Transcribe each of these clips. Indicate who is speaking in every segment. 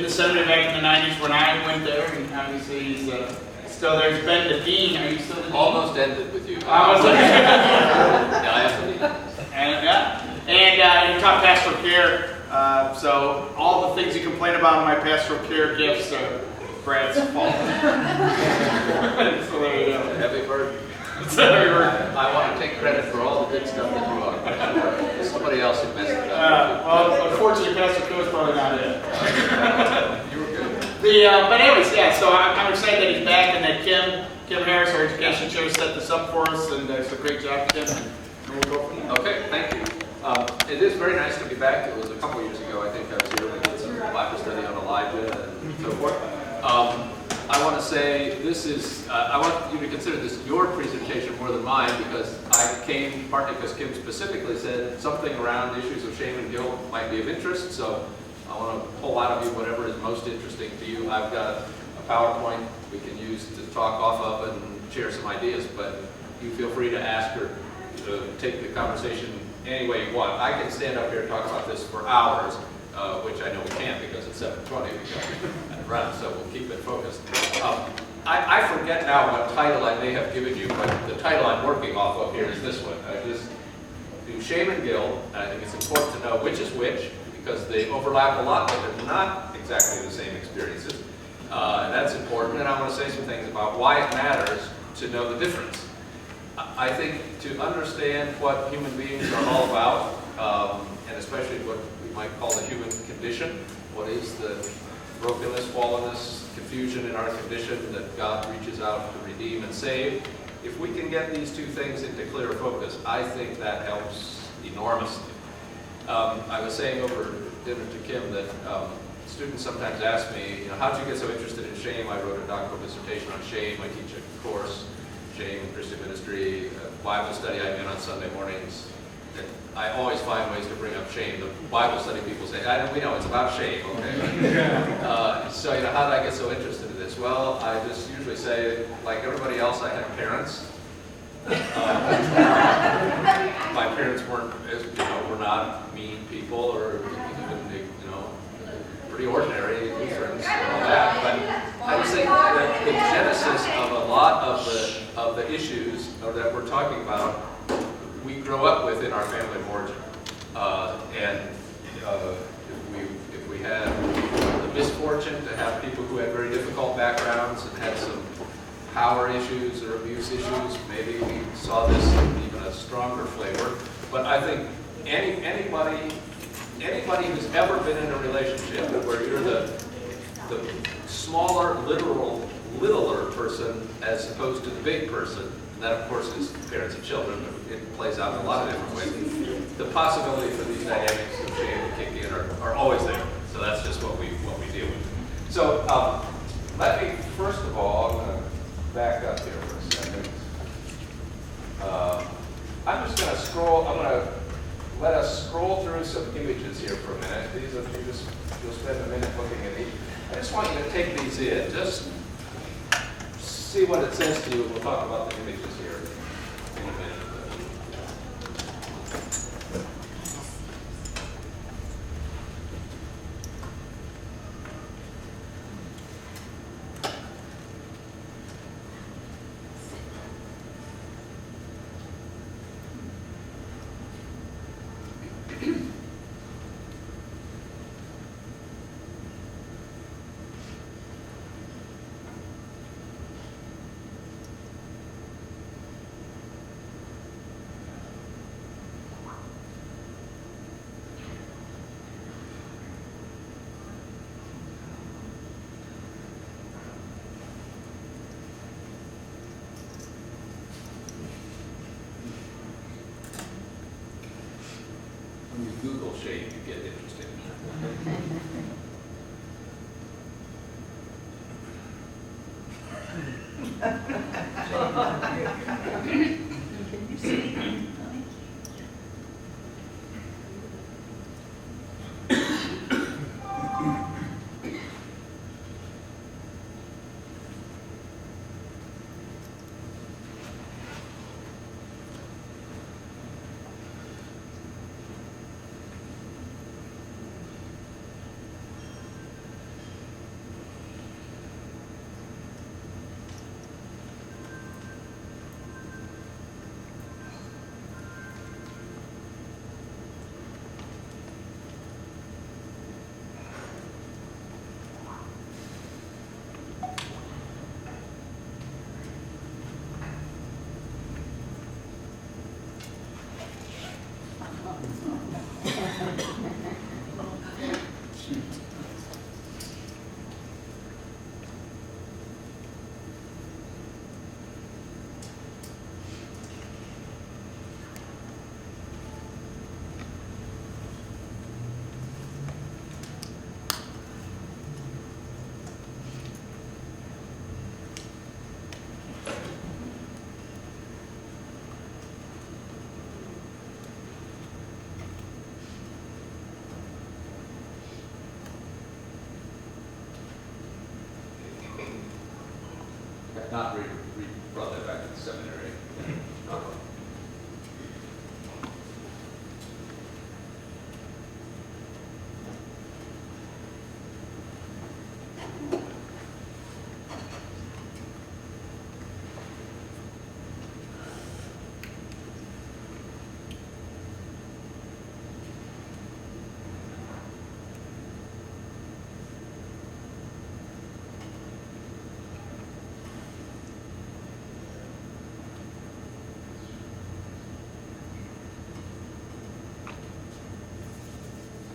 Speaker 1: the seminary back in the 90s when I went there, and obviously he's still there. He's been the dean. Are you still the dean?
Speaker 2: Almost ended with you.
Speaker 1: Almost ended.
Speaker 2: Yeah, I am the dean.
Speaker 1: And he taught pastoral care. So all the things you complain about in my pastoral care gifts are Brad's fault. So there you go.
Speaker 2: Heavy burden. I want to take credit for all the good stuff that you are. There's somebody else who messed it up.
Speaker 1: Well, unfortunately, Pastor Coe is probably not it.
Speaker 2: You were good.
Speaker 1: But anyways, yeah. So I'm excited that he's back and that Kim Harris, our education chair, set this up for us, and it's a great job, Kim. And we'll go from there.
Speaker 2: Okay, thank you. It is very nice to be back. It was a couple years ago, I think I was here when we did some Bible study on Elijah and so forth. I want to say this is, I want you to consider this your presentation more than mine, because I came partly because Kim specifically said something around issues of shame and guilt might be of interest, so I want to pull out of you whatever is most interesting to you. I've got a PowerPoint we can use to talk off of and share some ideas, but you feel free to ask or take the conversation any way you want. I can stand up here and talk about this for hours, which I know we can't because it's 7:20 and run, so we'll keep it focused. I forget now what title I may have given you, but the title I'm working off of here is this one. I just do shame and guilt, and I think it's important to know which is which, because they overlap a lot, but they're not exactly the same experiences. And that's important, and I want to say some things about why it matters to know the difference. I think to understand what human beings are all about, and especially what we might call the human condition, what is the brokenness, fallenness, confusion in our condition that God reaches out to redeem and save, if we can get these two things into clear focus, I think that helps enormously. I was saying over dinner to Kim that students sometimes ask me, how'd you get so interested in shame? I wrote a doctoral dissertation on shame. I teach a course, Shame in Christian Ministry, Bible study I'm in on Sunday mornings. And I always find ways to bring up shame. The Bible study people say, we know it's about shame, okay? So, how did I get so interested in this? Well, I just usually say, like everybody else, I have parents. My parents weren't, were not mean people, or even, pretty ordinary Lutherans and all that. But I would say that the genesis of a lot of the issues that we're talking about, we grow up with in our family of origin. If we had the misfortune to have people who had very difficult backgrounds and had some power issues or abuse issues, maybe we saw this in even a stronger flavor. But I think anybody who's ever been in a relationship where you're the smaller, littler person as opposed to the big person, and that of course is parents and children, but it plays out in a lot of different ways. The possibility for these dynamics of shame to kick in are always there. So that's just what we deal with. So let me, first of all, I'm going to back up here for a second. I'm just going to scroll, I'm going to let us scroll through some images here for a minute. These are, you'll spend a minute looking at each. I just want you to take these in. Just see what it says to you. We'll talk about the images here in a minute. When you Google shame, you get interested.
Speaker 3: Can you see?
Speaker 2: not brought that back to the seminary.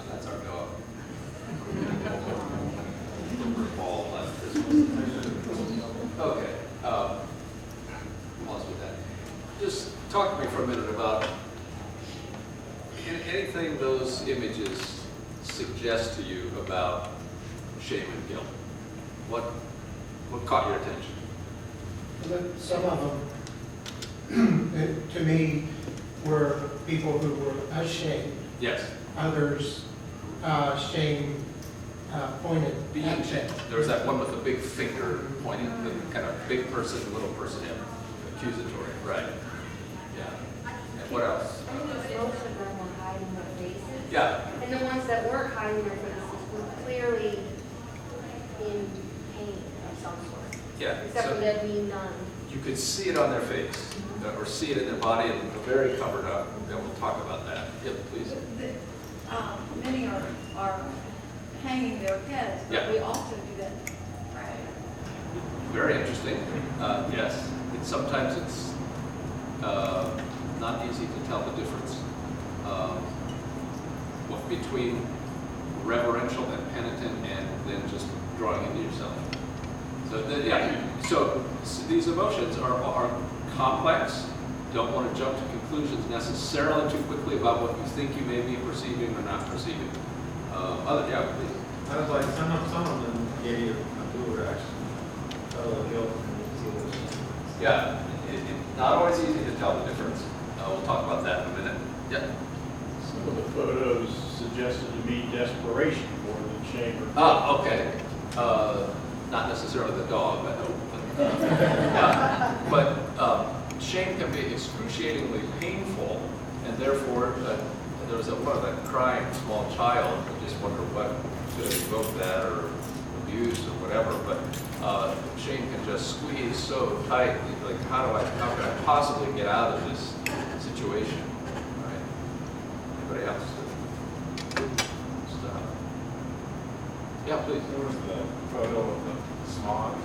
Speaker 2: That's our dog. Ball last Christmas. Okay, pause with that. Just talk to me for a minute about anything those images suggest to you about shame and guilt. What caught your attention?
Speaker 4: Some of them, to me, were people who were ashamed.
Speaker 2: Yes.
Speaker 4: Others, shame pointed at them.
Speaker 2: There was that one with the big finger pointing, the kind of big person, little person, accusatory, right? Yeah. And what else?
Speaker 5: I think most of them were hiding their faces.
Speaker 2: Yeah.
Speaker 5: And the ones that weren't hiding their faces were clearly in pain of some sort.
Speaker 2: Yeah.
Speaker 5: Except
Speaker 2: So
Speaker 5: for them being none.
Speaker 2: you could see it on their face, or see it in their body, and very covered up. And we'll talk about that. Yep, please.
Speaker 3: Many are hanging their heads,
Speaker 2: Yeah.
Speaker 3: but we also do that.
Speaker 2: Very interesting. Yes. Sometimes it's not easy to tell the difference between reverential and penitent, and then just drawing into yourself. So these emotions are complex. Don't want to jump to conclusions necessarily too quickly about what you think you may be perceiving or not perceiving. Please.
Speaker 6: Sounds like some of them gave you a blue reaction.
Speaker 2: Yeah, it's not always easy to tell the difference. We'll talk about that in a minute. Yeah.
Speaker 7: Some of the photos suggested to me desperation more than shame.
Speaker 2: Okay. Not necessarily the dog, I hope. Yeah. But shame can be excruciatingly painful, and therefore there was one of that crying small child. I just wonder what could have evoked that, or abuse, or whatever. But shame can just squeeze so tight. Like, how can I possibly get out of this situation? Right? Anybody else? Yeah, please.
Speaker 6: There was the photo of the smog.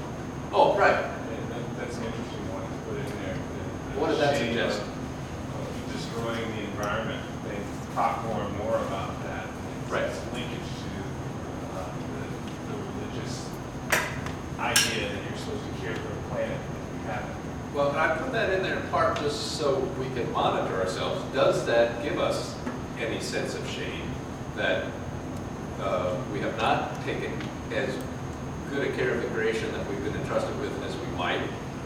Speaker 2: Oh, right.
Speaker 6: And that's an interesting one to put in there.
Speaker 2: What did that
Speaker 6: shame
Speaker 2: suggest?
Speaker 6: of destroying the environment. They talk more and more about that.
Speaker 2: Right.
Speaker 6: It's linkage to the religious idea that you're supposed to care for the planet that we have.
Speaker 2: Well, and I put that in there in part just so we can monitor ourselves. Does that give us any sense of shame that we have not taken as good a care of the creation that we've been entrusted with as we might?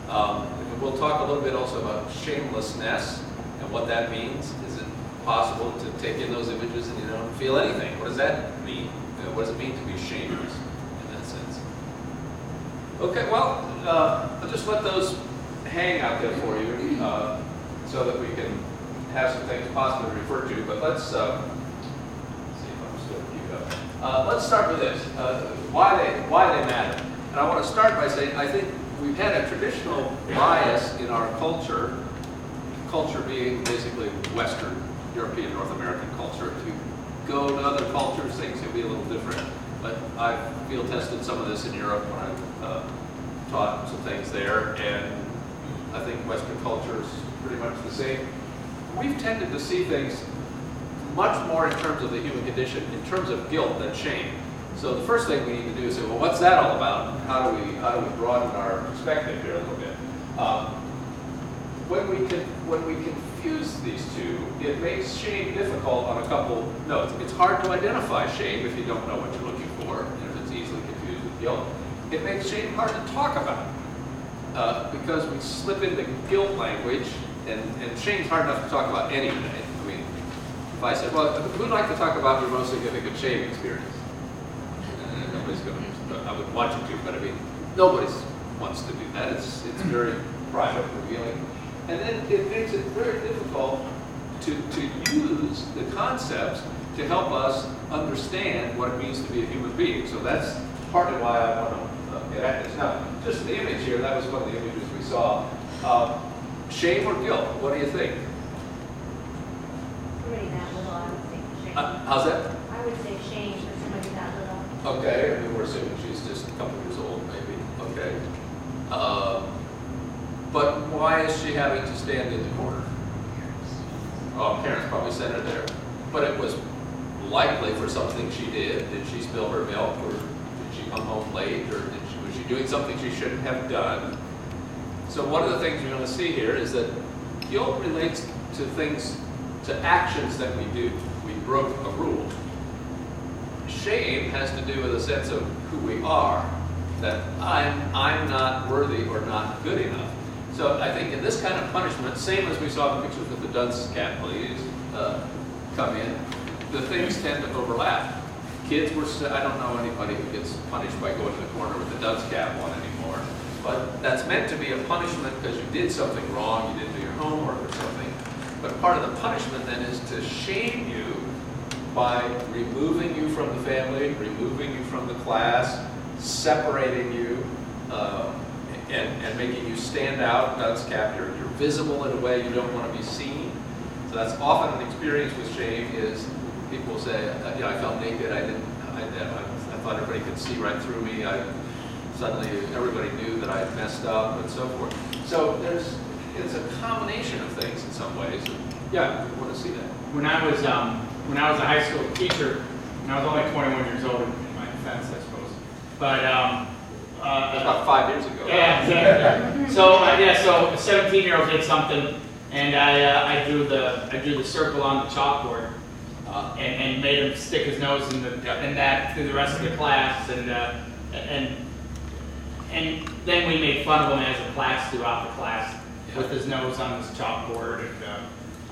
Speaker 2: And we'll talk a little bit also about shamelessness and what that means. Is it possible to take in those images and you don't feel anything? What does that mean? What does it mean to be shameless in that sense? Okay, well, I'll just let those hang out there for you so that we can have some things possibly referred to. But let's see if I'm still queued up. Let's start with this: why they matter. And I want to start by saying I think we've had a traditional bias in our culture. Culture being basically Western European, North American culture. If you go to other cultures, things can be a little different. But I field tested some of this in Europe when I've taught some things there, and I think Western culture is pretty much the same. We've tended to see things much more in terms of the human condition, in terms of guilt than shame. So the first thing we need to do is say, well, what's that all about? How do we broaden our perspective here a little bit? When we confuse these two, it makes shame difficult on a couple notes. It's hard to identify shame if you don't know what you're looking for, and if it's easily confused with guilt. It makes shame hard to talk about because we slip into guilt language, and shame's hard enough to talk about anyway. I mean, if I said, well, who'd like to talk about your most significant shame experience? Nobody's going to, I would want you to, but I mean, nobody's wants to do that. It's very private, revealing. And then it makes it very difficult to use the concepts to help us understand what it means to be a human being. So that's partly why I want to get at this. Now, just the image here, that was one of the images we saw. Shame or guilt, what do you think?
Speaker 5: Somebody that little, I would say shame.
Speaker 2: How's that?
Speaker 5: I would say shame for somebody that little.
Speaker 2: Okay, I mean, we're assuming she's just a couple years old, maybe. Okay. But why is she having to stand in the corner? Oh, parents probably sent her there. But it was likely for something she did. Did she spill her milk, or did she come home late, or was she doing something she shouldn't have done? So one of the things we're going to see here is that guilt relates to things, to actions that we do. We broke a rule. Shame has to do with a sense of who we are, that I'm not worthy or not good enough. So I think in this kind of punishment, same as we saw in the pictures with the dunce cap, please, come in, the things tend to overlap. Kids were, I don't know anybody who gets punished by going to the corner with the dunce cap on anymore, but that's meant to be a punishment because you did something wrong, you didn't do your homework or something. But part of the punishment then is to shame you by removing you from the family, removing you from the class, separating you, and making you stand out, dunce cap. You're visible in a way you don't want to be seen. So that's often an experience with shame. Is people say, I felt naked. I thought everybody could see right through me. Suddenly everybody knew that I messed up, and so forth. So it's a combination of things in some ways. Yeah, we want to see that.
Speaker 1: When I was a high school teacher, and I was only 21 years old in my defense, I suppose. But
Speaker 2: That's about 5 years ago.
Speaker 1: yeah, exactly. So a 17-year-old did something, and I drew the circle on the chalkboard, and made him stick his nose in that through the rest of the class, and then we made fun of him as a class throughout the class with his nose on this chalkboard,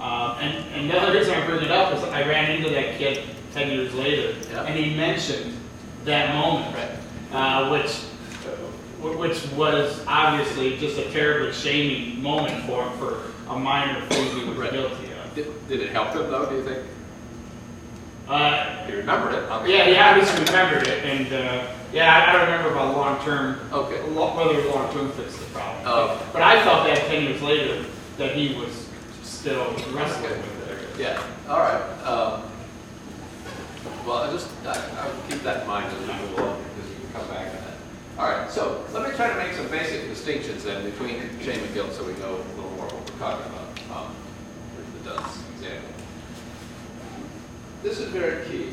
Speaker 1: and the other reason I bring it up is I ran into that kid 10 years later, and he mentioned that moment, which was obviously just a terribly shaming moment for him for a minor thing he was guilty of.
Speaker 2: Did it help him though, do you think? He remembered it.
Speaker 1: Yeah, he obviously remembered it, and I don't remember about long-term, whether long-term fixed the problem. But I felt that 10 years later that he was still wrestling with it.
Speaker 2: Yeah, all right. Well, I would keep that in mind as we move along, because we can come back to that. All right, so let me try to make some basic distinctions then between shame and guilt so we know a little more what we're talking about. Here's the dunce example. This is very key.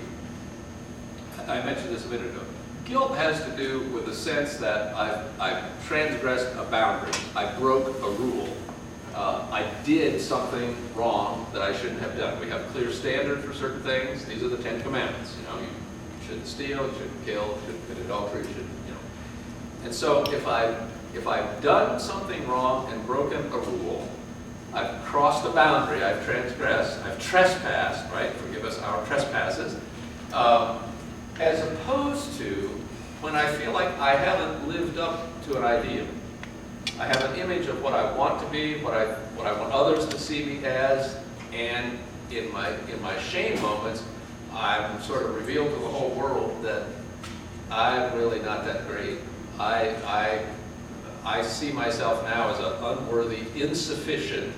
Speaker 2: I mentioned this a minute ago. Guilt has to do with the sense that I've transgressed a boundary. I broke a rule. I did something wrong that I shouldn't have done. We have clear standards for certain things. These are the 10 Commandments. You shouldn't steal, you shouldn't kill, you shouldn't commit adultery, you shouldn't, And so if I've done something wrong and broken a rule, I've crossed a boundary, I've transgressed, I've trespassed, right? Forgive us our trespasses. As opposed to when I feel like I haven't lived up to an ideal. I have an image of what I want to be, what I want others to see me as, and in my shame moments, I'm sort of revealed to the whole world that I'm really not that great. I see myself now as an unworthy, insufficient,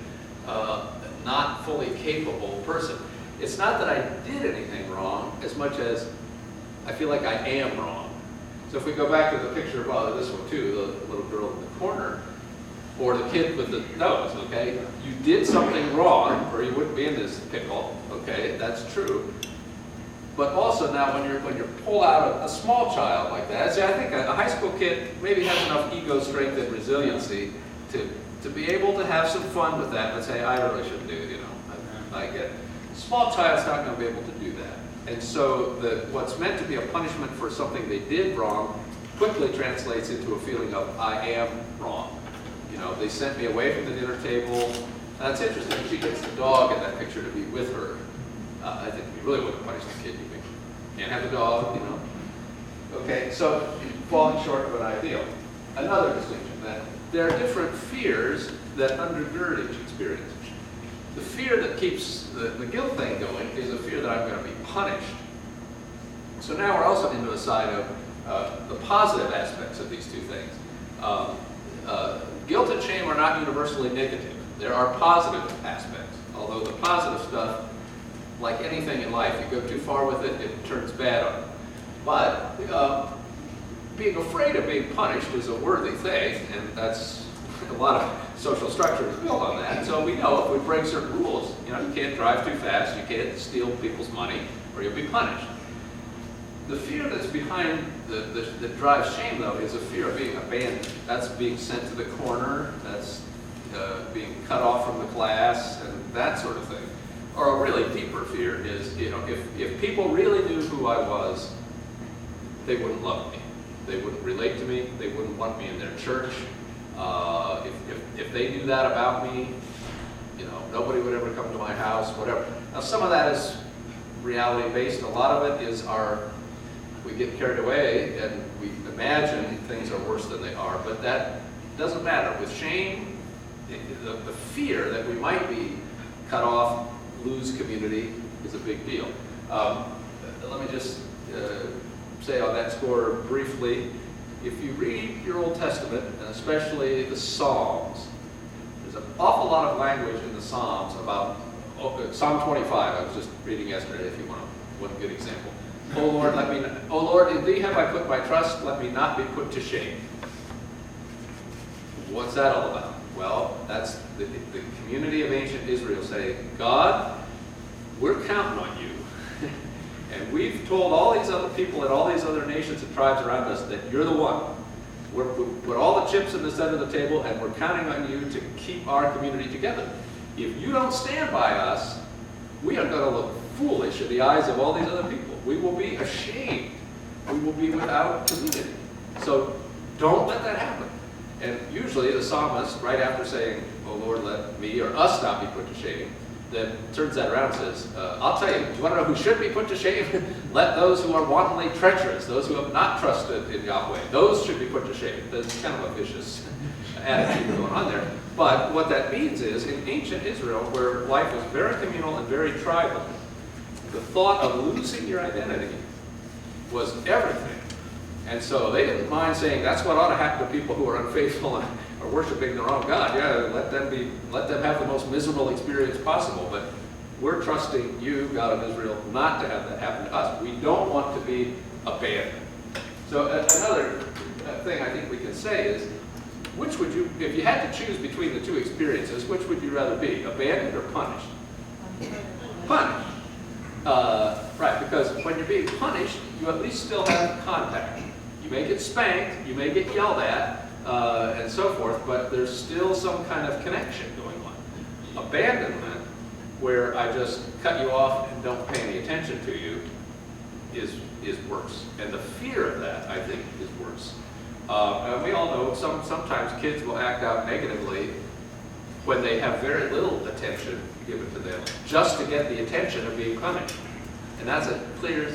Speaker 2: not fully capable person. It's not that I did anything wrong as much as I feel like I am wrong. So if we go back to the picture of this one too, the little girl in the corner, or the kid with the nose, okay? You did something wrong, or you wouldn't be in this pickle, okay? That's true. But also now when you pull out a small child like that, see, I think a high school kid maybe has enough ego strength and resiliency to be able to have some fun with that and say, I really shouldn't do it, I get it. Small child's not going to be able to do that. And so what's meant to be a punishment for something they did wrong quickly translates into a feeling of, I am wrong. They sent me away from the dinner table. That's interesting. She gets the dog in that picture to be with her. I think you really wouldn't punish the kid. You can't have a dog, Okay, so falling short of an ideal. another distinction, that there are different fears that undergird each experience. The fear that keeps the guilt thing going is a fear that I'm going to be punished. So now we're also into a side of the positive aspects of these two things. Guilt and shame are not universally negative. There are positive aspects, although the positive stuff, like anything in life, you go too far with it, it turns bad on you. But being afraid of being punished is a worthy thing, and that's a lot of social structure is built on that. So we know if we break certain rules, you can't drive too fast, you can't steal people's money, or you'll be punished. The fear that's behind that drives shame, though, is a fear of being abandoned. That's being sent to the corner, that's being cut off from the class, and that sort of thing. Or a really deeper fear is, if people really knew who I was, they wouldn't love me. They wouldn't relate to me. They wouldn't want me in their church. If they knew that about me, nobody would ever come to my house, whatever. Now, some of that is reality-based. A lot of it is we get carried away and we imagine things are worse than they are, but that doesn't matter. With shame, the fear that we might be cut off, lose community, is a big deal. Let me just say on that score briefly, if you read your Old Testament, and especially the Psalms, there's an awful lot of language in the Psalms about, Psalm 25, I was just reading yesterday, if you want one good example. O Lord, in thee have I put my trust, let me not be put to shame. What's that all about? Well, that's the community of ancient Israel saying, God, we're counting on you. And we've told all these other people and all these other nations and tribes around us that you're the one. We put all the chips in the center of the table, and we're counting on you to keep our community together. If you don't stand by us, we are going to look foolish in the eyes of all these other people. We will be ashamed. We will be without community. So don't let that happen. And usually the psalmist, right after saying, "Oh Lord, let me or us not be put to shame," then turns that around and says, I'll tell you, do you want to know who should be put to shame? Let those who are wantonly treacherous, those who have not trusted in Yahweh, those should be put to shame. There's kind of a vicious attitude going on there. But what that means is, in ancient Israel, where life was very communal and very tribal, the thought of losing your identity was everything. And so they didn't mind saying that's what ought to happen to people who are unfaithful and are worshiping the wrong God. Yeah, let them have the most miserable experience possible. But we're trusting you, God of Israel, not to have that happen to us. We don't want to be abandoned. So another thing I think we can say is, which would you, if you had to choose between the two experiences, which would you rather be, abandoned or punished? Punished. Right, because when you're being punished, you at least still have contact. You may get spanked, you may get yelled at, and so forth, but there's still some kind of connection going on. Abandonment, where I just cut you off and don't pay any attention to you, is worse. And the fear of that, I think, is worse. And we all know sometimes kids will act out negatively when they have very little attention given to them, just to get the attention of being punished. And that's a clear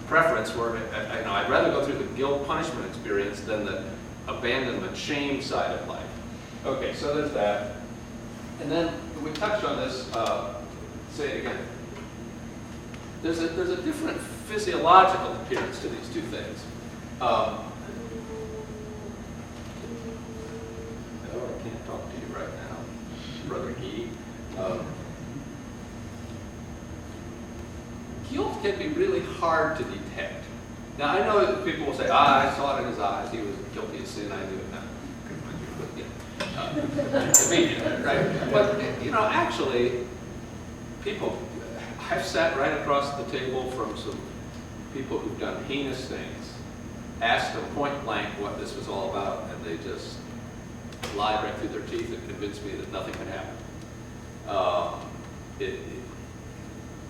Speaker 2: preference where I'd rather go through the guilt punishment experience than the abandonment shame side of life. Okay, so there's that. And then we touched on this, say it again. There's a different physiological appearance to these two things. No, I can't talk to you right now, Brother E. Guilt can be really hard to detect. Now, I know that people will say, I saw it in his eyes. He was guilty of sin. I knew it. Immediately, right? But, actually, I've sat right across the table from some people who've done heinous things, asked them point blank what this was all about, and they just lied right through their teeth and convinced me that nothing had happened.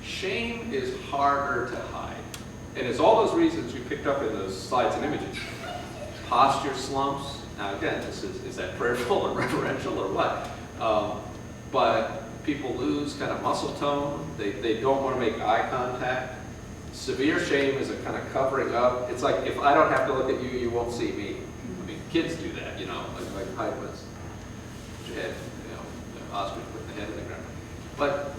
Speaker 2: Shame is harder to hide. And it's all those reasons you picked up in those slides and images. Posture slumps. Now again, is that prayerful or reverential or what? But people lose kind of muscle tone. They don't want to make eye contact. Severe shame is a kind of covering up. It's like, if I don't have to look at you, you won't see me. I mean, kids do that, you know, like Hyde was. Your head, you know, the ostrich putting the head in the ground. But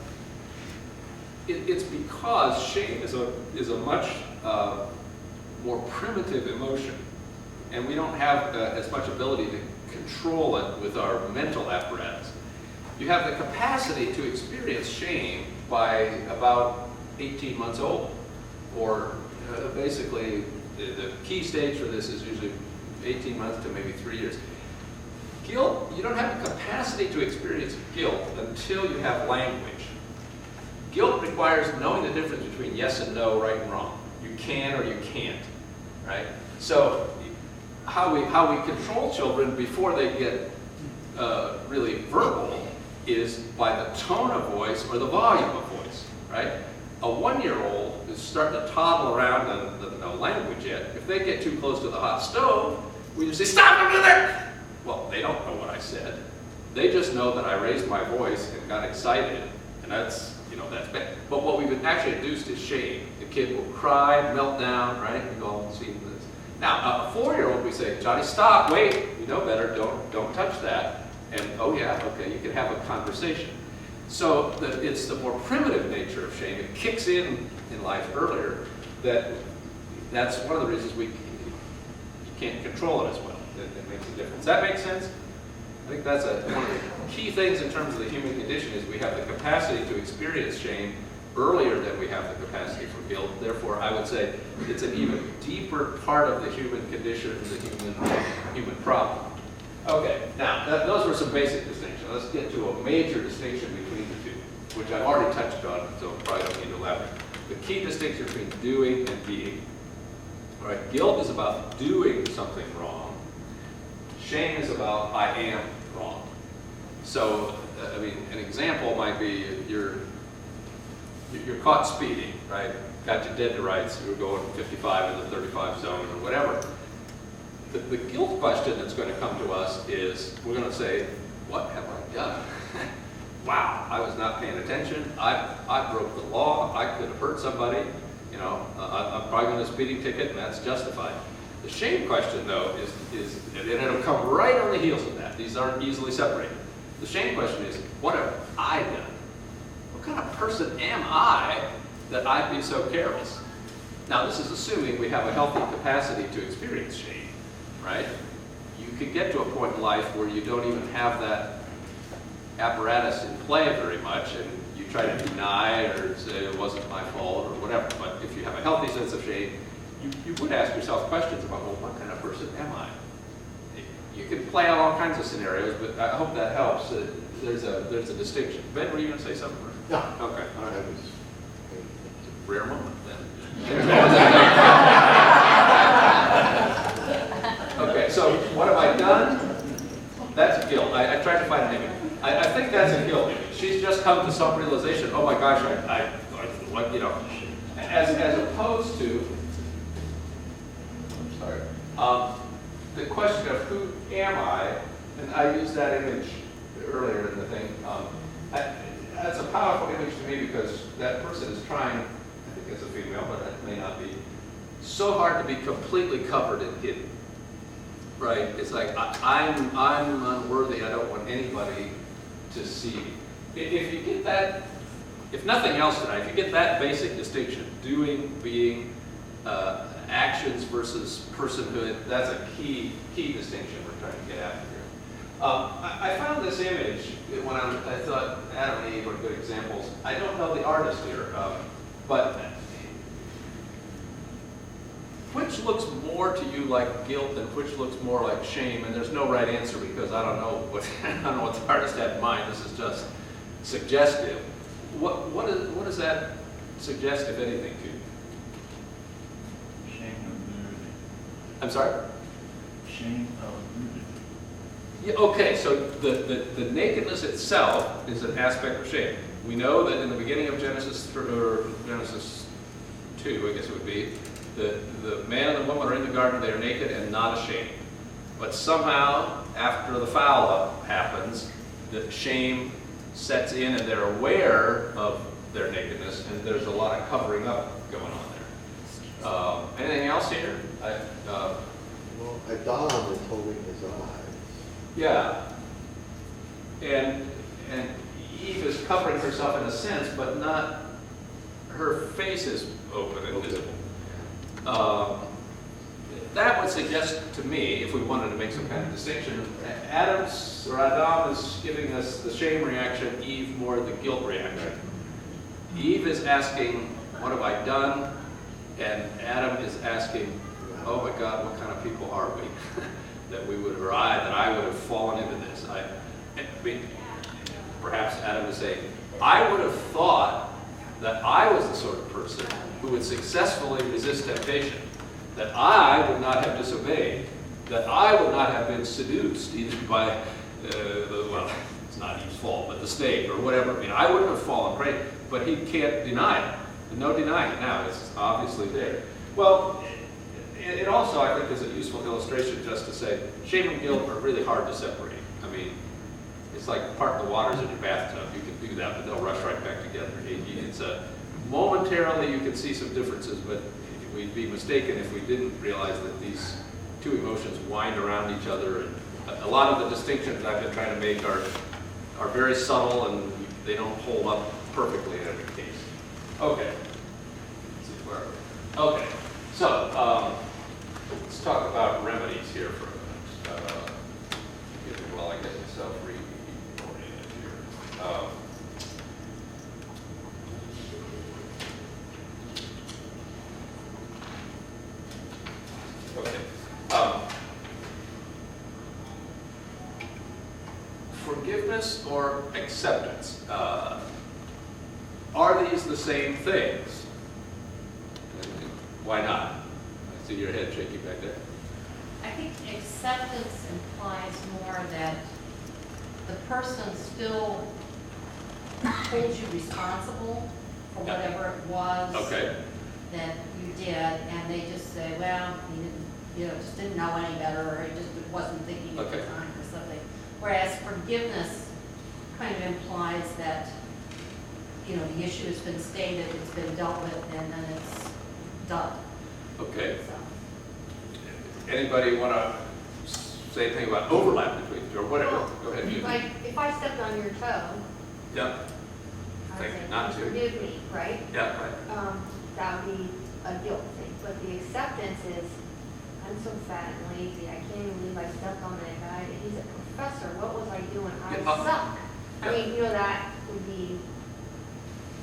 Speaker 2: it's because shame is a much more primitive emotion, and we don't have as much ability to control it with our mental apparatus. You have the capacity to experience shame by about 18 months old, or basically the key stage for this is usually 18 months to maybe 3 years. Guilt, you don't have the capacity to experience guilt until you have language. Guilt requires knowing the difference between yes and no, right and wrong. You can or you can't, right? So how we control children before they get really verbal is by the tone of voice or the volume of voice, right? A 1-year-old is starting to toddle around and doesn't know language yet. If they get too close to the hot stove, we just say, "Stop over there!" Well, they don't know what I said. They just know that I raised my voice and got excited, and that's bad. But what we've actually induced is shame. The kid will cry, melt down, right? We've all seen this. Now, a 4-year-old, we say, "Johnny, stop, wait, you know better, don't touch that." And, "Oh yeah, okay, you can have a conversation." So it's the more primitive nature of shame. It kicks in life earlier. That's one of the reasons you can't control it as well. It makes a difference. Does that make sense? I think that's one of the key things in terms of the human condition is we have the capacity to experience shame earlier than we have the capacity for guilt. Therefore, I would say it's an even deeper part of the human condition, the human problem. Okay, now those were some basic distinctions. Let's get to a major distinction between the two, which I've already touched on, so probably don't need to elaborate. The key distinction between doing and being. All right, guilt is about doing something wrong. Shame is about I am wrong. So, I mean, an example might be you're caught speeding, right? Got you dead to rights. You were going 55 in the 35 zone or whatever. The guilt question that's going to come to us is we're going to say, what have I done? Wow, I was not paying attention. I broke the law. I could have hurt somebody. You know, I'm probably going to a speeding ticket, and that's justified. The shame question, though, is and it'll come right on the heels of that. These aren't easily separated. The shame question is, what have I done? What kind of person am I that I'd be so careless? Now, this is assuming we have a healthy capacity to experience shame, right? You could get to a point in life where you don't even have that apparatus in play very much, and you try to deny or say it wasn't my fault or whatever. But if you have a healthy sense of shame, you would ask yourself questions about, well, what kind of person am I? You can play out all kinds of scenarios, but I hope that helps. There's a distinction. Ben, were you going to say something?
Speaker 7: No.
Speaker 2: Okay. All right. It's a rare moment then. Okay, so what have I done? That's guilt. I tried to find an image. I think that's a guilt image. She's just come to some realization, oh my gosh, what, you know, as opposed to, I'm sorry, the question of who am I, and I used that image earlier in the thing. That's a powerful image to me because that person is trying, I think it's a female, but it may not be, so hard to be completely covered and hidden. Right? It's like, I'm unworthy, I don't want anybody to see me. If you get that, if nothing else tonight, if you get that basic distinction, doing, being, actions versus personhood, that's a key distinction we're trying to get after here. I found this image when I thought Adam and Eve were good examples. I don't know the artist here, but which looks more to you like guilt and which looks more like shame? And there's no right answer because I don't know what the artist had in mind. This is just suggestive. What does that suggest, if anything, to you?
Speaker 6: Shame of nudity.
Speaker 2: I'm sorry?
Speaker 6: Shame of nudity.
Speaker 2: Yeah, okay, so the nakedness itself is an aspect of shame. We know that in the beginning of Genesis 2, I guess it would be, the man and the woman are in the garden, they are naked and not ashamed. But somehow, after the foul-up happens, the shame sets in and they're aware of their nakedness, and there's a lot of covering up going on there. Anything else here?
Speaker 7: Well,
Speaker 8: Adam is holding his eyes.
Speaker 2: Yeah. And Eve is covering herself in a sense, but not, her face is open and visible. That would suggest to me, if we wanted to make some kind of distinction, Adam is giving us the shame reaction, Eve more the guilt reaction. Eve is asking, what have I done? And Adam is asking, oh my God, what kind of people are we? that I would have fallen into this. I mean, perhaps Adam is saying, I would have thought that I was the sort of person who would successfully resist temptation, that I would not have disobeyed, that I would not have been seduced either by, well, it's not Eve's fault, but the snake or whatever. I mean, I wouldn't have fallen prey, but he can't deny it. No denying it now. It's obviously there. Well, it also, I think, is a useful illustration just to say shame and guilt are really hard to separate. I mean, it's like part of the waters in your bathtub. You can do that, but they'll rush right back together. It's momentarily you can see some differences, but we'd be mistaken if we didn't realize that these two emotions wind around each other. And a lot of the distinctions I've been trying to make are very subtle and they don't hold up perfectly in every case. Okay. Let's see where. Okay. So let's talk about remedies here for a minute. While I get myself reoriented here. Okay. Forgiveness or acceptance? Are these the same things? Why not? I see your head shaking back there.
Speaker 9: I think acceptance implies more that the person still holds you responsible for whatever it was that you did, and they just say, well, just didn't know any better, or he just wasn't thinking at the time or something. Whereas forgiveness kind of implies that, the issue has been stated, it's been dealt with, and then it's done.
Speaker 2: Okay.
Speaker 9: So.
Speaker 2: Anybody want to say anything about overlap between, or whatever?
Speaker 5: Well,
Speaker 2: Go ahead.
Speaker 5: if I stepped on your toe,
Speaker 2: Yeah.
Speaker 5: I would
Speaker 2: Thank
Speaker 5: say,
Speaker 2: you not to.
Speaker 5: forgive me, right?
Speaker 2: Yeah. Right.
Speaker 5: That would be a guilt thing. But the acceptance is, I'm so fat and lazy, I can't even believe I stepped on that guy. He's a professor, what was I doing? I suck. I mean, that would be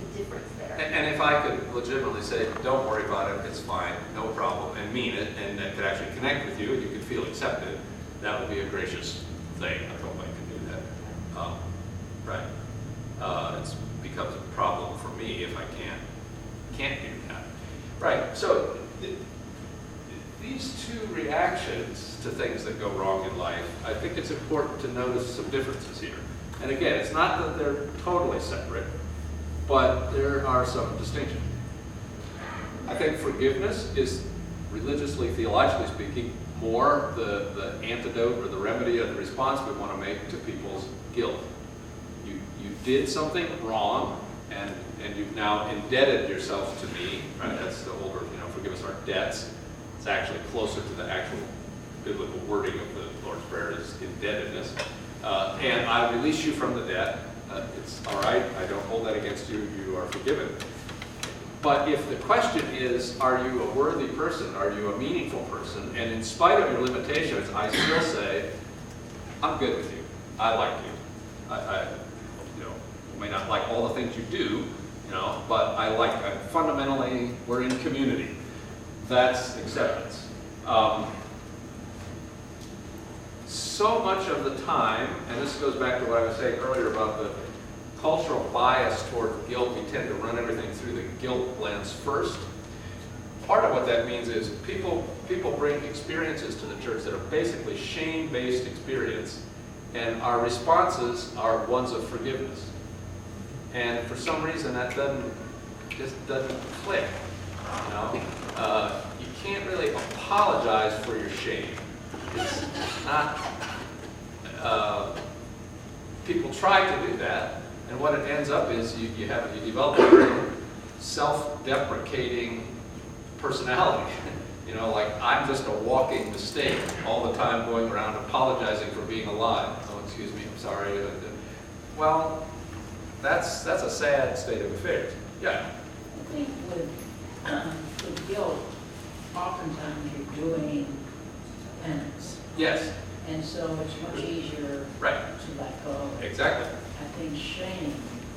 Speaker 5: the difference there.
Speaker 2: And if I could legitimately say, don't worry about it, it's fine, no problem, and mean it, and that could actually connect with you, and you could feel accepted, that would be a gracious thing. I hope I can do that. Right. It becomes a problem for me if I can't do that. Right. So these two reactions to things that go wrong in life, I think it's important to notice some differences here. And again, it's not that they're totally separate, but there are some distinctions. I think forgiveness is, religiously, theologically speaking, more the antidote or the remedy or the response we want to make to people's guilt. You did something wrong, and you've now indebted yourself to me, right? That's the older, forgive us our debts. It's actually closer to the actual biblical wording of the Lord's Prayer is indebtedness. And I release you from the debt. It's all right, I don't hold that against you, you are forgiven. But if the question is, are you a worthy person, are you a meaningful person, and in spite of your limitations, I still say, I'm good with you, I like you. I may not like all the things you do, but fundamentally, we're in community. That's acceptance. So much of the time, and this goes back to what I was saying earlier about the cultural bias toward guilt, we tend to run everything through the guilt lens first. Part of what that means is people bring experiences to the church that are basically shame-based experience, and our responses are ones of forgiveness. And for some reason that just doesn't click. You can't really apologize for your shame. It's not. People try to do that, and what it ends up is you develop a very self-deprecating personality. You know, like I'm just a walking mistake all the time going around apologizing for being alive. Oh, excuse me, I'm sorry. Well, that's a sad state of affairs. Yeah.
Speaker 10: I think with guilt, oftentimes you're doing penance.
Speaker 2: Yes.
Speaker 10: And so it's much easier
Speaker 2: Right.
Speaker 10: to let go.
Speaker 2: Exactly.
Speaker 10: I think shame,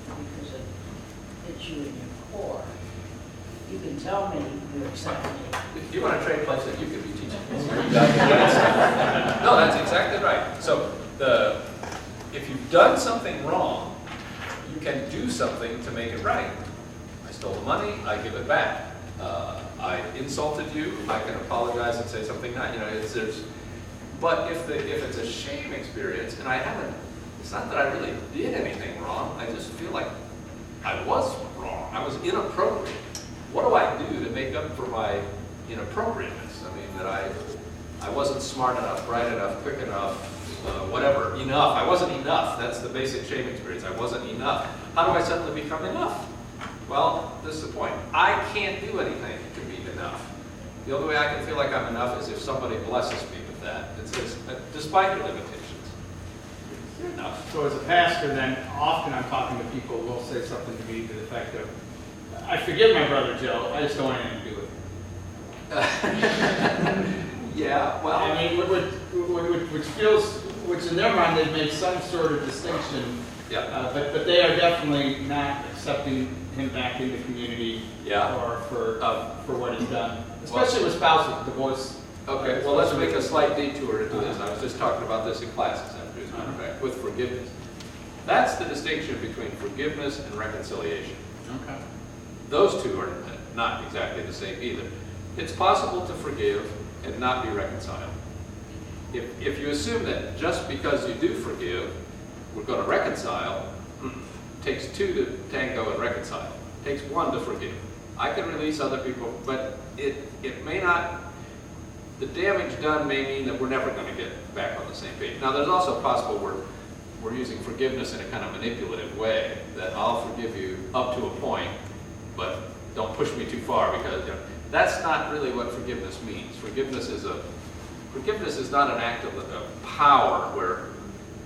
Speaker 10: because it hits you in your core, you can tell me you accept me.
Speaker 2: If you want to trade places, you could be teaching. No, that's exactly right. So if you've done something wrong, you can do something to make it right. I stole the money, I give it back. I insulted you, I can apologize and say something nice. You know, but if it's a shame experience, and it's not that I really did anything wrong. I just feel like I was wrong. I was inappropriate. What do I do to make up for my inappropriateness? I mean, that I wasn't smart enough, bright enough, quick enough, whatever, enough. I wasn't enough. That's the basic shame experience. I wasn't enough. How do I suddenly become enough? Well, this is the point. I can't do anything to be enough. The only way I can feel like I'm enough is if somebody blesses me with that. It says, despite your limitations, you're enough.
Speaker 1: So as a pastor, then often I'm talking to people who will say something to me to the effect of, I forgive my brother Joe, I just don't want anything to do with him.
Speaker 2: Yeah, well.
Speaker 1: I mean, which in their mind they've made some sort of distinction.
Speaker 2: Yeah.
Speaker 1: But they are definitely not accepting him back in the community.
Speaker 2: Yeah.
Speaker 1: Or for what he's done, especially with spousal divorce.
Speaker 2: Okay, well, let's make a slight detour into this. I was just talking about this in classes, as a matter of fact, with forgiveness. That's the distinction between forgiveness and reconciliation.
Speaker 1: Okay.
Speaker 2: Those two are not exactly the same either. It's possible to forgive and not be reconciled. If you assume that just because you do forgive, we're going to reconcile, it takes two to tango and reconcile. It takes one to forgive. I can release other people, but it may not, the damage done may mean that we're never going to get back on the same page. Now, there's also possible we're using forgiveness in a kind of manipulative way, that I'll forgive you up to a point, but don't push me too far, because that's not really what forgiveness means. Forgiveness is not an act of power where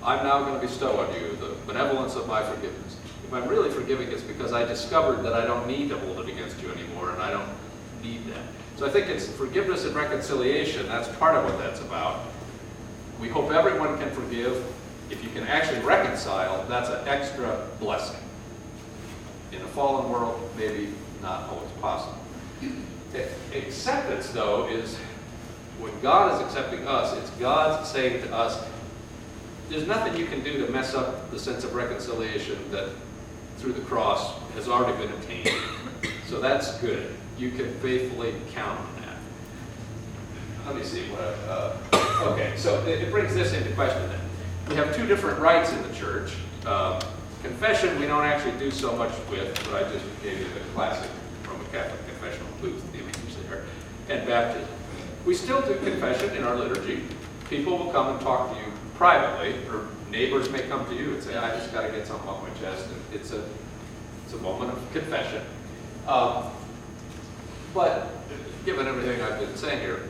Speaker 2: I'm now going to bestow on you the benevolence of my forgiveness. If I'm really forgiving, it's because I discovered that I don't need to hold it against you anymore, and I don't need that. So I think it's forgiveness and reconciliation. That's part of what that's about. We hope everyone can forgive. If you can actually reconcile, that's an extra blessing. In a fallen world, maybe not always possible. Acceptance, though, is when God is accepting us, it's God saying to us, there's nothing you can do to mess up the sense of reconciliation that through the cross has already been attained. So that's good. You can faithfully count on that. Let me see what okay, so it brings this into question then. We have two different rites in the church. Confession we don't actually do so much with, but I just gave you the classic Roman Catholic confessional booth, the images there, and baptism. We still do confession in our liturgy. People will come and talk to you privately, or neighbors may come to you and say, I just got to get something off my chest. And it's a moment of confession. But given everything I've been saying here,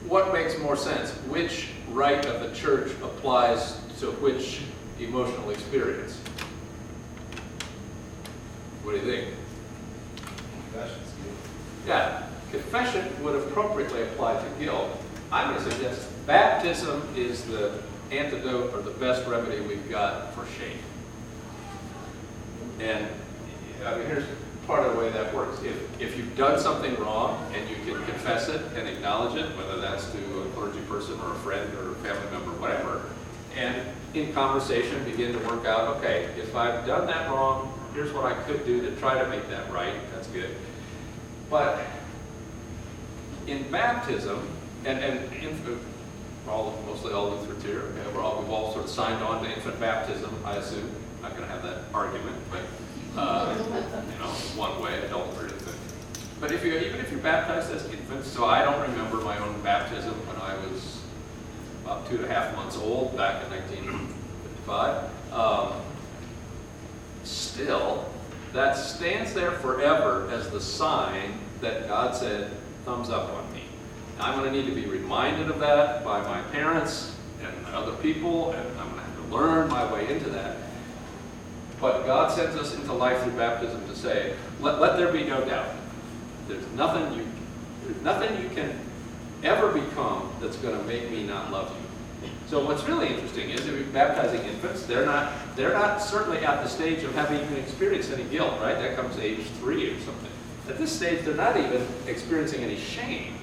Speaker 2: what makes more sense? Which rite of the church applies to which emotional experience? What do you think?
Speaker 6: Confession's good.
Speaker 2: Yeah, confession would appropriately apply to guilt. I'm going to suggest baptism is the antidote or the best remedy we've got for shame. And I mean, here's part of the way that works. If you've done something wrong and you can confess it and acknowledge it, whether that's to a clergy person or a friend or a family member, whatever, and in conversation begin to work out, okay, if I've done that wrong, here's what I could do to try to make that right. That's good. But in baptism, mostly all Lutherans here, okay, we've all sort of signed on to infant baptism, I assume. I'm not going to have that argument, but one way, adult or infant. But even if you're baptized as infants, so I don't remember my own baptism when I was about 2.5 months old back in 1955. Still, that stands there forever as the sign that God said, thumbs up on me. I'm going to need to be reminded of that by my parents and other people, and I'm going to have to learn my way into that. But God sends us into life through baptism to say, let there be no doubt. There's nothing you can ever become that's going to make me not love you. So what's really interesting is if you're baptizing infants, they're not certainly at the stage of having even experienced any guilt, right? That comes to age 3 or something. At this stage, they're not even experiencing any shame.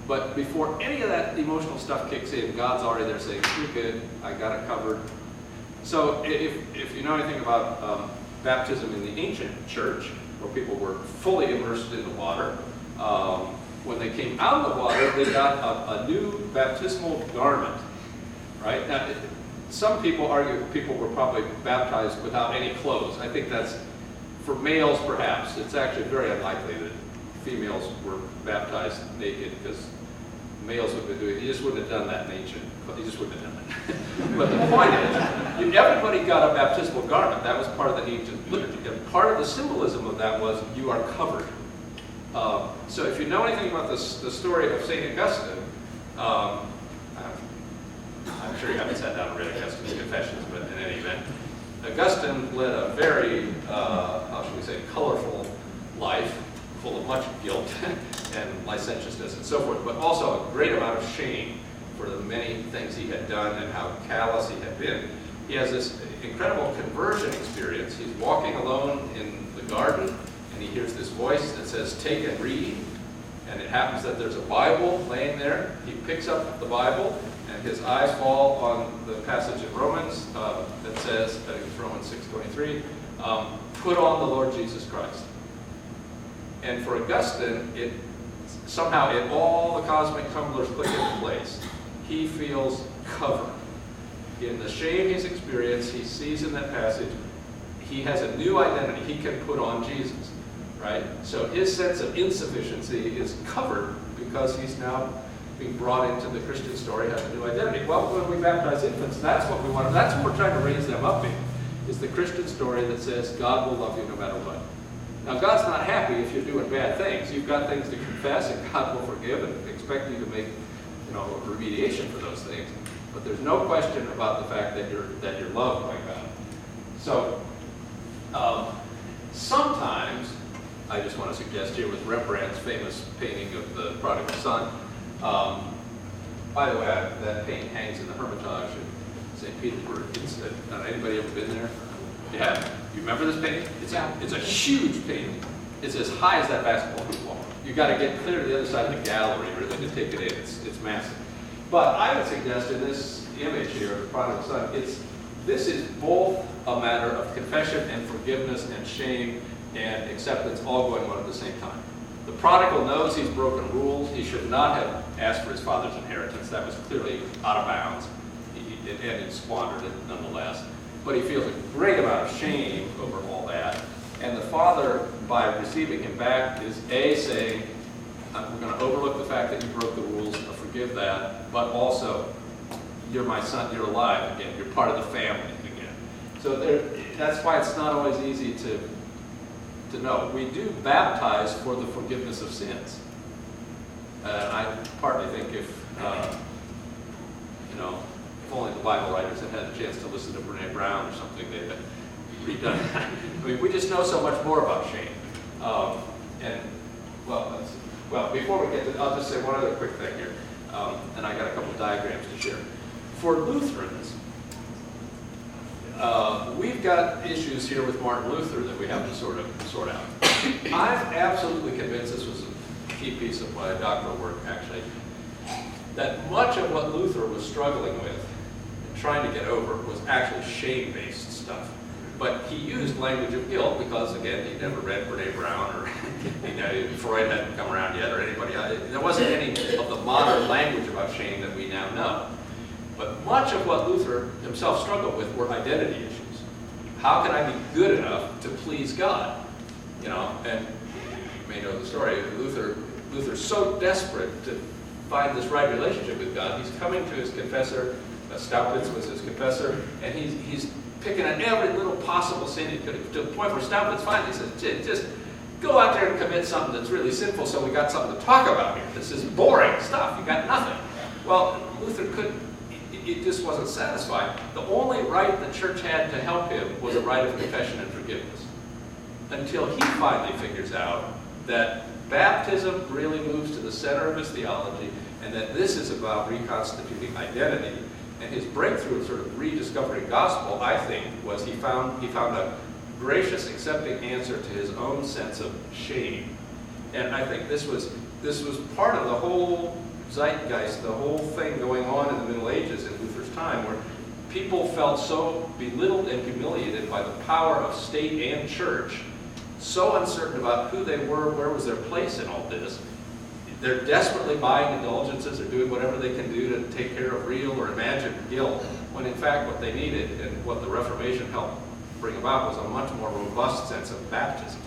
Speaker 2: But before any of that emotional stuff kicks in, God's already there saying, you're good, I got it covered. So if you know anything about baptism in the ancient church, where people were fully immersed in the water, when they came out of the water, they got a new baptismal garment, right? Now, some people argue people were probably baptized without any clothes. I think that's, for males perhaps, it's actually very unlikely that females were baptized naked, because males would have been doing, you just wouldn't have done that in ancient, you just wouldn't have done that. But the point is, everybody got a baptismal garment. That was part of the ancient liturgy. And part of the symbolism of that was you are covered. So if you know anything about the story of St. Augustine, I'm sure you haven't sat down and read Augustine's Confessions, but in any event, Augustine led a very, how should we say, colorful life, full of much guilt and licentiousness and so forth, but also a great amount of shame for the many things he had done and how callous he had been. He has this incredible conversion experience. He's walking alone in the garden, and he hears this voice that says, take and read. And it happens that there's a Bible laying there. He picks up the Bible, and his eyes fall on the passage in Romans that says, I think it's Romans 6:23, put on the Lord Jesus Christ. And for Augustine, somehow all the cosmic tumblers click into place. He feels covered. In the shame he's experienced, he sees in that passage, he has a new identity. He can put on Jesus, right? So his sense of insufficiency is covered because he's now being brought into the Christian story, has a new identity. Well, when we baptize infants, that's what we want. That's what we're trying to raise them up in, is the Christian story that says God will love you no matter what. Now, God's not happy if you're doing bad things. You've got things to confess, and God will forgive and expect you to make, remediation for those things. But there's no question about the fact that you're loved by God. So, sometimes, I just want to suggest here with Rembrandt's famous painting of the Prodigal Son. By the way, that painting hangs in the Hermitage in St. Petersburg. Anybody ever been there? Yeah. You remember this painting? It's a huge painting. It's as high as that basketball hoop wall. You've got to get clear to the other side of the gallery really to take it in. It's massive. But I would suggest in this image here of the Prodigal Son, this is both a matter of confession and forgiveness and shame and acceptance all going on at the same time. The prodigal knows he's broken rules. He should not have asked for his father's inheritance. That was clearly out of bounds. And he squandered it nonetheless. But he feels a great amount of shame over all that. And the father, by receiving him back, is saying, we're going to overlook the fact that you broke the rules, I'll forgive that, but also, you're my son, you're alive again, you're part of the family again. So that's why it's not always easy to know. We do baptize for the forgiveness of sins. I partly think if only the Bible writers had had a chance to listen to Brene Brown or something, they'd have redone that. I mean, we just know so much more about shame. Before we get to, I'll just say one other quick thing here, and I got a couple diagrams to share. For Lutherans, we've got issues here with Martin Luther that we have to sort out. I'm absolutely convinced, this was a key piece of my doctoral work actually, that much of what Luther was struggling with and trying to get over was actually shame-based stuff. But he used language of guilt because, again, he never read Brene Brown or Freud hadn't come around yet or anybody else. There wasn't any of the modern language about shame that we now know. But much of what Luther himself struggled with were identity issues. How can I be good enough to please God? And you may know the story. Luther's so desperate to find this right relationship with God, he's coming to his confessor. Staupitz was his confessor, and he's picking at every little possible sin he could, to the point where Staupitz finally says, just go out there and commit something that's really sinful so we got something to talk about here. This is boring stuff. You got nothing. Well, Luther couldn't, it just wasn't satisfied. The only right the church had to help him was a right of confession and forgiveness. Until he finally figures out that baptism really moves to the center of his theology and that this is about reconstituting identity. And his breakthrough in sort of rediscovering gospel, I think, was he found a gracious, accepting answer to his own sense of shame. And I think this was part of the whole zeitgeist, the whole thing going on in the Middle Ages in Luther's time, where people felt so belittled and humiliated by the power of state and church, so uncertain about who they were, where was their place in all this. They're desperately buying indulgences or doing whatever they can do to take care of real or imagined guilt, when in fact what they needed and what the Reformation helped bring about was a much more robust sense of baptism.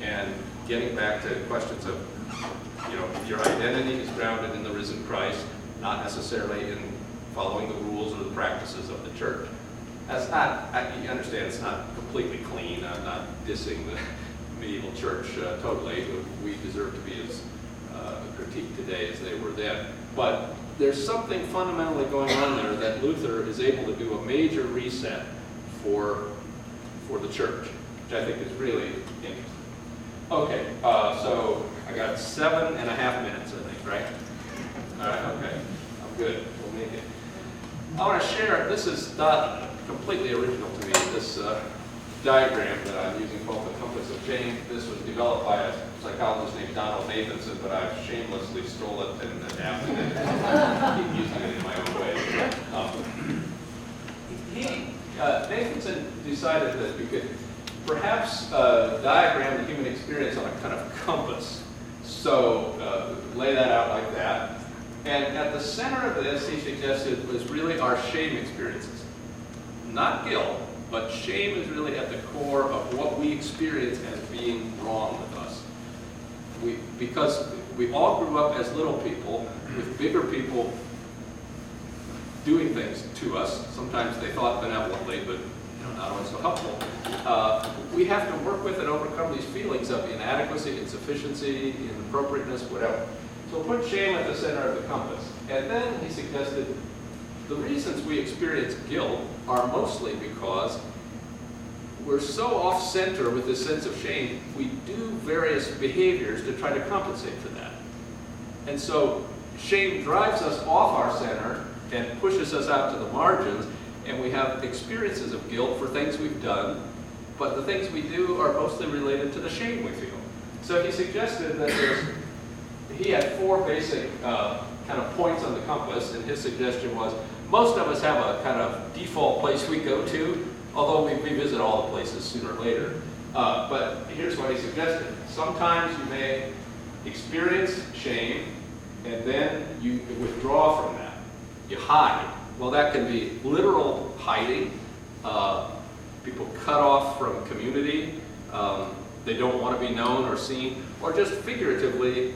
Speaker 2: And getting back to questions of, your identity is grounded in the risen Christ, not necessarily in following the rules or the practices of the church. That's not, you understand, it's not completely clean. I'm not dissing the medieval church totally. We deserve to be as critiqued today as they were then. But there's something fundamentally going on there that Luther is able to do a major reset for the church, which I think is really interesting. Okay, so I got 7.5 minutes, I think, right? All right, okay, I'm good, we'll make it. I want to share, this is not completely original to me, this diagram that I'm using called the compass of shame. This was developed by a psychologist named Donald Nathanson, but I've shamelessly stole it and adapted it and keep using it in my own way. Nathanson decided that we could perhaps diagram the human experience on a kind of compass. So lay that out like that. And at the center of this, he suggested, was really our shame experiences. Not guilt, but shame is really at the core of what we experience as being wrong with us. Because we all grew up as little people with bigger people doing things to us. Sometimes they thought benevolently, but not always so helpful. We have to work with and overcome these feelings of inadequacy, insufficiency, inappropriateness, whatever. So we'll put shame at the center of the compass. And then he suggested the reasons we experience guilt are mostly because we're so off-center with this sense of shame, we do various behaviors to try to compensate for that. And so shame drives us off our center and pushes us out to the margins, and we have experiences of guilt for things we've done, but the things we do are mostly related to the shame we feel. So he suggested that he had 4 basic kind of points on the compass, and his suggestion was most of us have a kind of default place we go to, although we revisit all the places sooner or later. But here's what he suggested. Sometimes you may experience shame, and then you withdraw from that. You hide. Well, that can be literal hiding. People cut off from community. They don't want to be known or seen. Or just figuratively,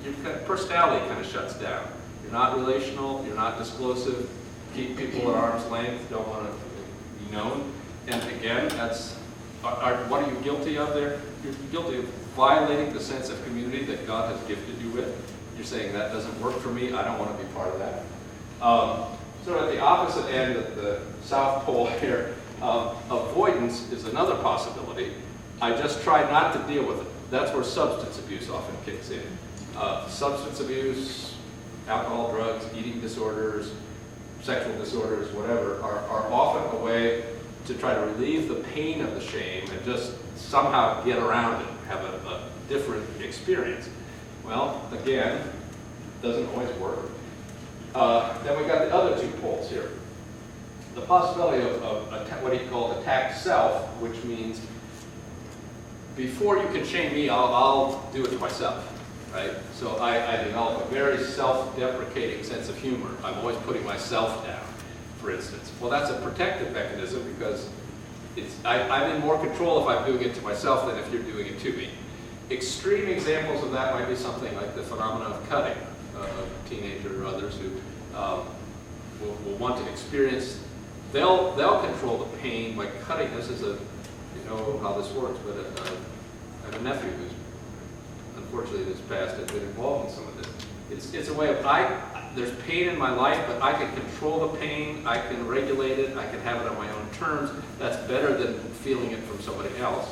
Speaker 2: your personality kind of shuts down. You're not relational. You're not disclosive. Keep people at arm's length. Don't want to be known. And again, that's what are you guilty of there? You're guilty of violating the sense of community that God has gifted you with. You're saying that doesn't work for me. I don't want to be part of that. So at the opposite end of the South Pole here, avoidance is another possibility. I just try not to deal with it. That's where substance abuse often kicks in. Substance abuse, alcohol, drugs, eating disorders, sexual disorders, whatever, are often a way to try to relieve the pain of the shame and just somehow get around it, have a different experience. Well, again, doesn't always work. Then we got the other 2 poles here. The possibility of what he called attacked self, which means before you can shame me, I'll do it to myself, right? So I develop a very self-deprecating sense of humor. I'm always putting myself down, for instance. Well, that's a protective mechanism because I'm in more control if I'm doing it to myself than if you're doing it to me. Extreme examples of that might be something like the phenomenon of cutting. A teenager or others who will want to experience, they'll control the pain by cutting. This is you know how this works, but I have a nephew who's unfortunately in his past has been involved in some of this. It's a way of, there's pain in my life, but I can control the pain, I can regulate it, I can have it on my own terms. That's better than feeling it from somebody else.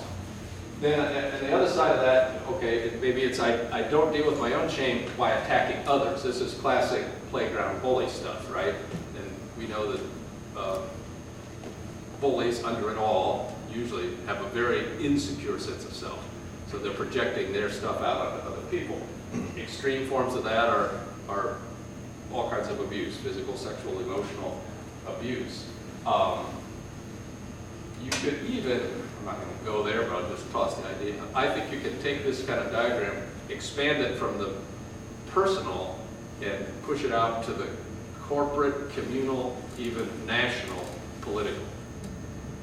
Speaker 2: Then, and the other side of that, okay, maybe it's I don't deal with my own shame by attacking others. This is classic playground bully stuff, right? And we know that bullies, under it all, usually have a very insecure sense of self. So they're projecting their stuff out onto other people. Extreme forms of that are all kinds of abuse, physical, sexual, emotional abuse. You could even, I'm not going to go there, but I'll just toss the idea. I think you can take this kind of diagram, expand it from the personal, and push it out to the corporate, communal, even national, political.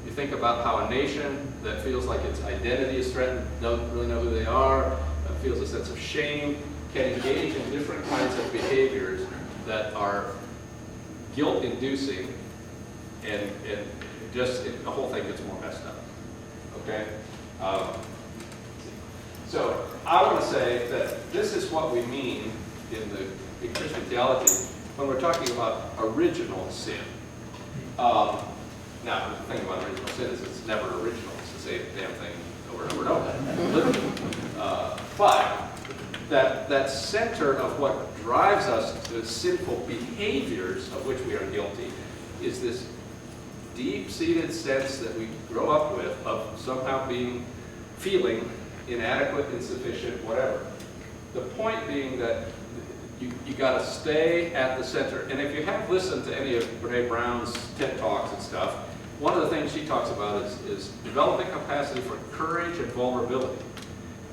Speaker 2: You think about how a nation that feels like its identity is threatened, doesn't really know who they are, feels a sense of shame, can engage in different kinds of behaviors that are guilt-inducing, and the whole thing gets more messed up. Okay? So I want to say that this is what we mean in Christian theology when we're talking about original sin. Now, the thing about original sin is it's never original. It's the same damn thing over and over and over. Literally. But that center of what drives us to sinful behaviors of which we are guilty is this deep-seated sense that we grow up with of somehow feeling inadequate, insufficient, whatever. The point being that you got to stay at the center. And if you have listened to any of Brene Brown's TED Talks and stuff, one of the things she talks about is developing capacity for courage and vulnerability.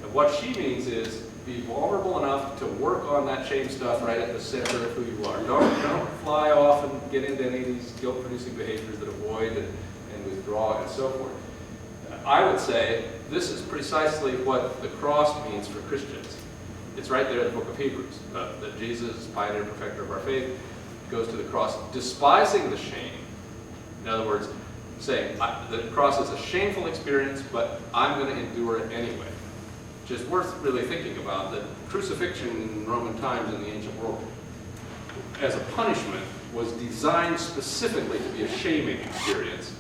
Speaker 2: And what she means is be vulnerable enough to work on that shame stuff right at the center of who you are. Don't fly off and get into any of these guilt-producing behaviors that avoid and withdraw and so forth. I would say this is precisely what the cross means for Christians. It's right there in the book of Hebrews, that Jesus, pioneer and perfecter of our faith, goes to the cross despising the shame. In other words, saying the cross is a shameful experience, but I'm going to endure it anyway. Which is worth really thinking about, that crucifixion in Roman times in the ancient world as a punishment was designed specifically to be a shaming experience,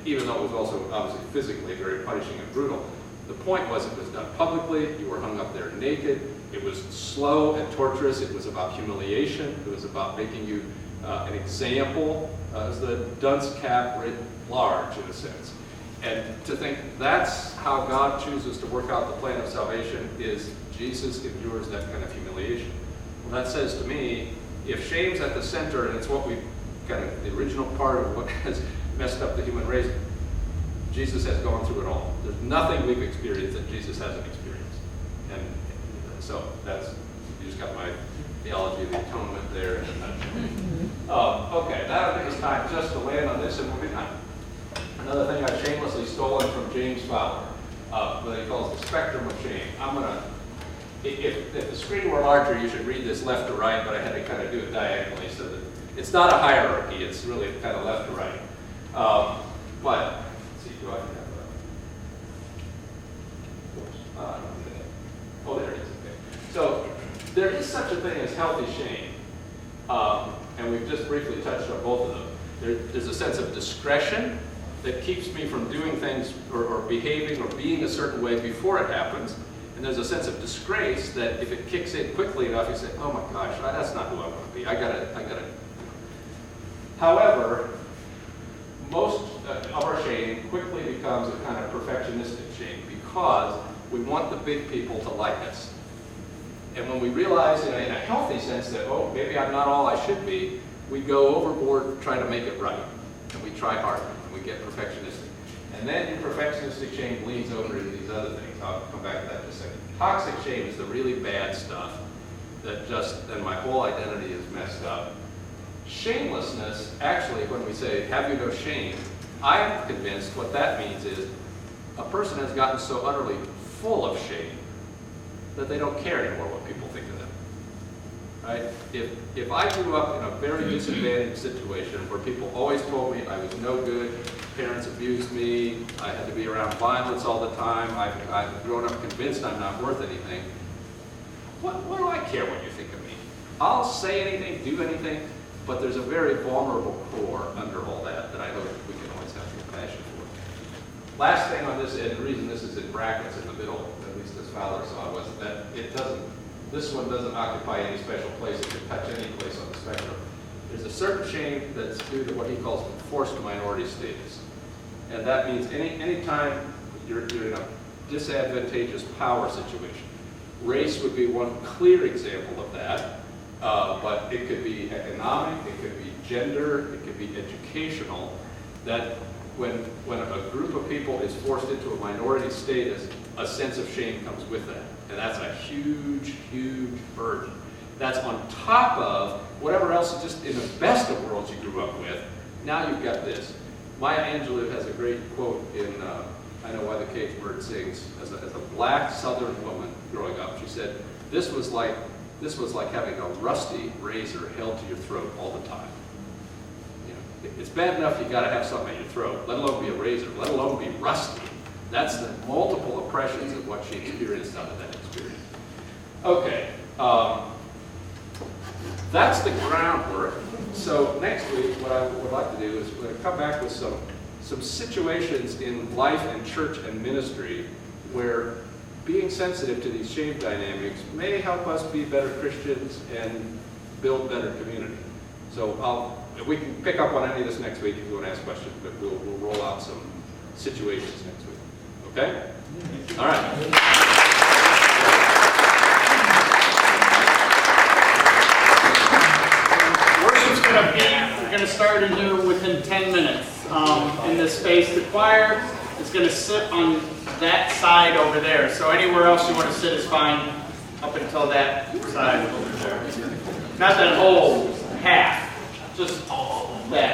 Speaker 2: even though it was also obviously physically very punishing and brutal. The point was it was done publicly, you were hung up there naked, it was slow and torturous, it was about humiliation, it was about making you an example, as the dunce cap writ large in a sense. And to think that's how God chooses to work out the plan of salvation is Jesus endures that kind of humiliation. Well, that says to me, if shame's at the center and it's what we kind of the original part of what has messed up the human race, Jesus has gone through it all. There's nothing we've experienced that Jesus hasn't experienced. And so you just got my theology of the atonement there in a nutshell. Okay, that'll give us time just to land on this and we'll be done. Another thing I've shamelessly stolen from James Fowler, what he calls the spectrum of shame. I'm going to, if the screen were larger, you should read this left to right, but I had to kind of do it diagonally so that it's not a hierarchy, it's really kind of left to right. But, let's see, do I have oh, there it is, okay. So, there is such a thing as healthy shame, and we've just briefly touched on both of them. There's a sense of discretion that keeps me from doing things or behaving or being a certain way before it happens. And there's a sense of disgrace that if it kicks in quickly enough, you say, oh my gosh, that's not who I want to be. I gotta. However, most of our shame quickly becomes a kind of perfectionistic shame because we want the big people to like us. And when we realize in a healthy sense that, oh, maybe I'm not all I should be, we go overboard trying to make it right. And we try harder. We get perfectionistic. And then your perfectionistic shame bleeds over into these other things. I'll come back to that in a second. Toxic shame is the really bad stuff that then my whole identity is messed up. Shamelessness, actually, when we say, have you no shame, I'm convinced what that means is a person has gotten so utterly full of shame that they don't care anymore what people think of them. right? If I grew up in a very disadvantaged situation where people always told me I was no good, parents abused me, I had to be around violence all the time, I've grown up convinced I'm not worth anything, what do I care what you think of me? I'll say anything, do anything, but there's a very vulnerable core under all that I hope we can always have compassion for. Last thing on this, and the reason this is in brackets in the middle, at least as Fowler saw, was that this one doesn't occupy any special place. It can touch any place on the spectrum. There's a certain shame that's due to what he calls forced minority status. And that means any time you're in a disadvantageous power situation. Race would be one clear example of that, but it could be economic, it could be gender, it could be educational, that when a group of people is forced into a minority status, a sense of shame comes with that. And that's a huge, huge burden. That's on top of whatever else is just in the best of worlds you grew up with. Now you've got this. Maya Angelou has a great quote in I Know Why the Caged Bird Sings. As a black Southern woman growing up, she said, this was like having a rusty razor held to your throat all the time. You know, it's bad enough you got to have something in your throat, let alone be a razor, let alone be rusty. That's the multiple oppressions of what she experienced out of that experience. Okay, that's the groundwork. So next week, what I would like to do is we're going to come back with some situations in life and church and ministry where being sensitive to these shame dynamics may help us be better Christians and build better community. So we can pick up on any of this next week if you want to ask questions, but we'll roll out some situations next week. Okay? All right.
Speaker 1: Worship's we're going to start in here within 10 minutes. In this space, the choir is going to sit on that side over there. So anywhere else you want to sit is fine up until that side over there. Not that whole half, just that.